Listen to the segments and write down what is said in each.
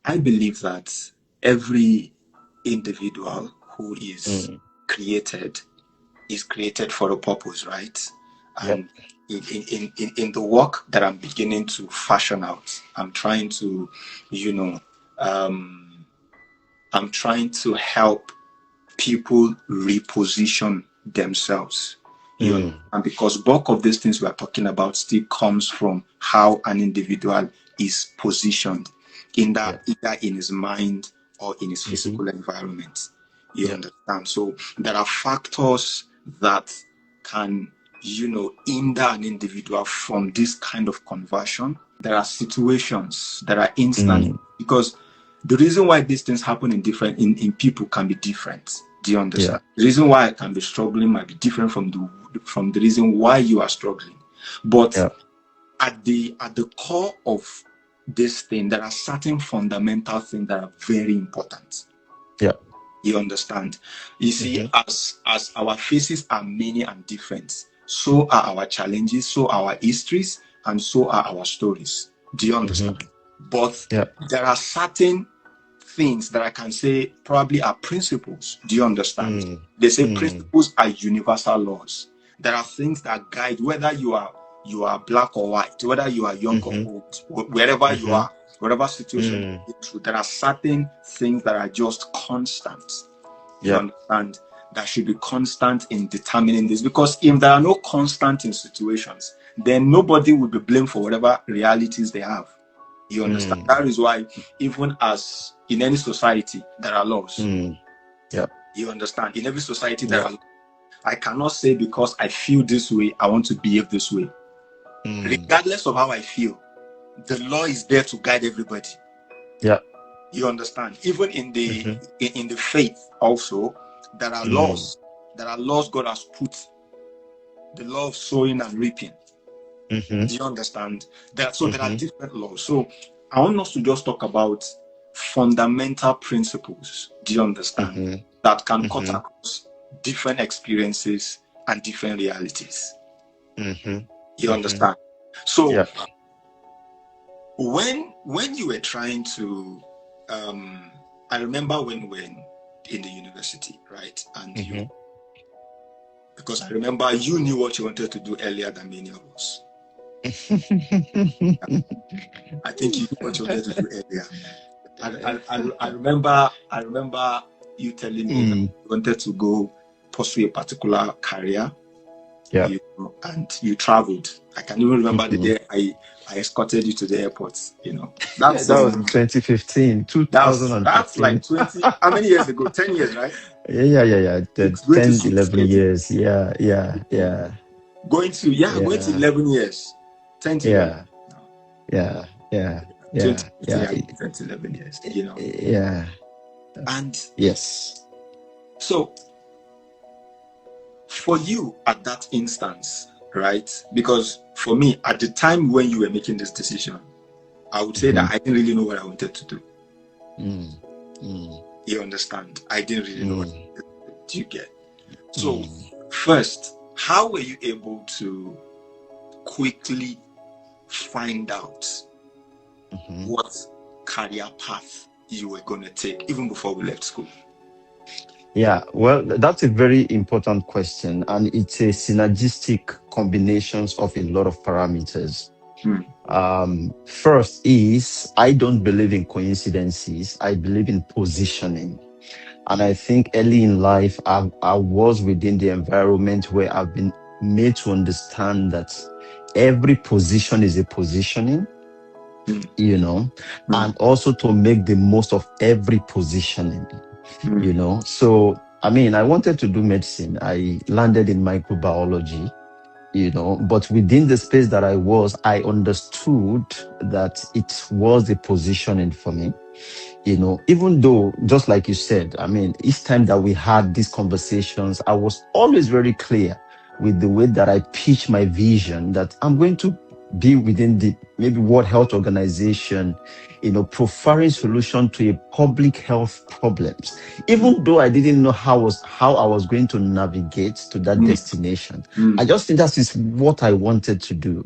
I believe that every individual who is created is created for a purpose, right? Yep. And in the work that I'm beginning to fashion out, I'm trying to, you know, I'm trying to help people reposition themselves. And because bulk of these things we are talking about still comes from how an individual is positioned in that either in his mind or in his physical environment. You understand? So there are factors that can, hinder an individual from this kind of conversion. There are situations, there are instances, because the reason why these things happen in people can be different. Do you understand? The reason why I can be struggling might be different from the reason why you are struggling. But at the core of this thing, there are certain fundamental things that are very important. Yeah. You understand? You see, as our faces are many and different, so are our challenges, so are our histories, and so are our stories. Do you understand? But there are certain things that I can say probably are principles. Do you understand? They say principles are universal laws. There are things that guide whether you are black or white, whether you are young or old, wherever you are, whatever situation you're into, there are certain things that are just constant. You understand? That should be constant in determining this, because if there are no constant in situations, then nobody will be blamed for whatever realities they have. You understand? That is why even as in any society, there are laws. You understand? In every society, there are laws. I cannot say because I feel this way, I want to behave this way. Regardless of how I feel, the law is there to guide everybody. You understand? Even in the in the faith also, there are laws. There are laws God has put. The law of sowing and reaping. Do you understand? There are different laws. So I want us to just talk about fundamental principles. Do you understand? That can cut across different experiences and different realities. You understand? So when you were trying to, I remember when we were in the university, right? And you, because I remember you knew what you wanted to do earlier than many of us. I think you knew what you wanted to do earlier. I remember you telling me that you wanted to go pursue a particular career. And you traveled. I can even remember the day I escorted you to the airport. That was in 2015, 2015. That's like 20. How many years ago? 10 years, right? Yeah. 10, 11 years. Yeah. Going to 11 years. 10 to 11. Yeah. 20 11 years. Yeah. And yes. So for you at that instance, right? Because for me, at the time when you were making this decision, I would say that I didn't really know what I wanted to do. You understand? I didn't really know what I wanted to do. Do you get? So first, how were you able to quickly find out what career path you were going to take even before we left school? Yeah, well, that's a very important question, and it's a synergistic combinations of a lot of parameters. First is, I don't believe in coincidences. I believe in positioning. And I think early in life, I was within the environment where I've been made to understand that every position is a positioning, and also to make the most of every positioning. So I wanted to do medicine. I landed in microbiology, but within the space that I understood that it was a positioning for me, even though, just like you said, each time that we had these conversations, I was always very clear with the way that I pitch my vision that I'm going to be within the maybe World Health Organization, providing solution to a public health problems, even though I didn't know how I was going to navigate to that destination. I just think that is what I wanted to do.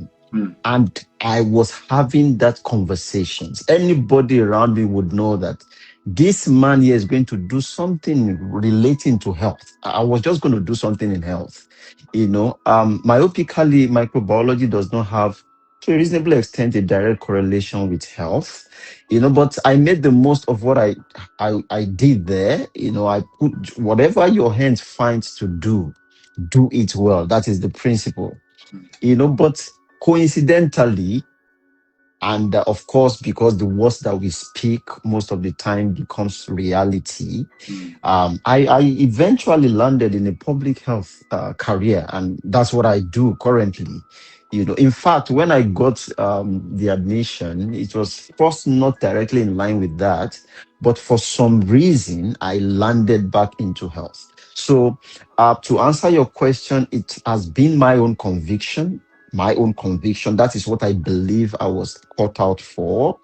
And I was having that conversations. Anybody around me would know that this man here is going to do something relating to health. I was just going to do something in health. Myopically, microbiology does not have, to a reasonable extent, a direct correlation with health. But I made the most of what I did there. I put whatever your hands finds to do it well. That is the principle. But coincidentally, and of course, because the words that we speak most of the time becomes reality, I eventually landed in a public health career, and that's what I do currently. In fact, when I got the admission, it was first not directly in line with that, but for some reason, I landed back into health. So, to answer your question, it has been my own conviction. That is what I believe I was caught out for.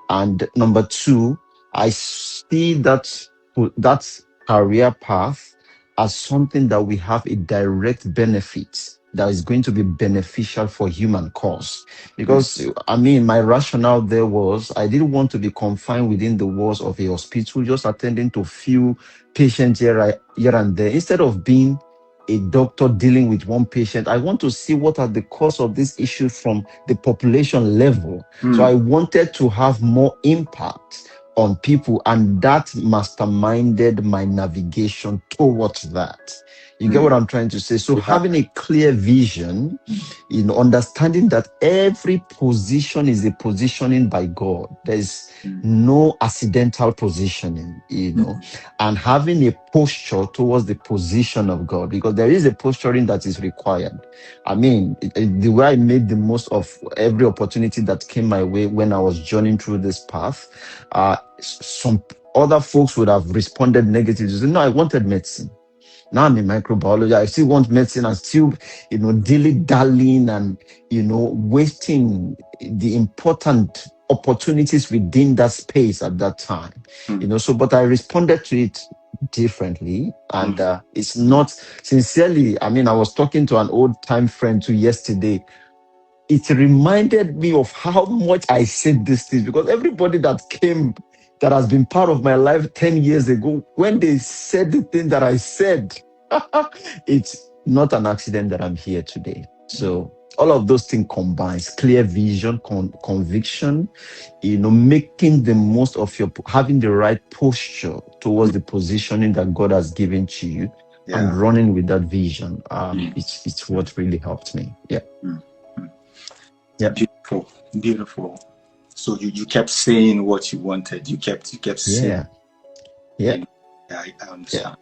And number two, I see that career path as something that we have a direct benefit that is going to be beneficial for human cause. Because, my rationale there was I didn't want to be confined within the walls of a hospital, just attending to few patients here and there. Instead of being a doctor dealing with one patient, I want to see what are the cause of this issue from the population level. So I wanted to have more impact on people, and that masterminded my navigation towards that. You get what I'm trying to say? So having a clear vision, understanding that every position is a positioning by God. There's no accidental positioning, and having a posture towards the position of God, because there is a posturing that is required. The way I made the most of every opportunity that came my way when I was journeying through this path, some other folks would have responded negatively. So, no, I wanted medicine. Now I'm in microbiology. I still want medicine and still, dilly-dallying and, wasting the important opportunities within that space at that time. But I responded to it differently. And it's not sincerely. I was talking to an old time friend too yesterday. It reminded me of how much I said these things, because everybody that has been part of my life 10 years ago, when they said the thing that I said, it's not an accident that I'm here today. So all of those things combines clear vision, conviction, making the most of having the right posture towards the positioning that God has given to you, and running with that vision. It's what really helped me. Yeah. Yeah. Beautiful. So you kept saying what you wanted. You kept saying. Yeah. I understand.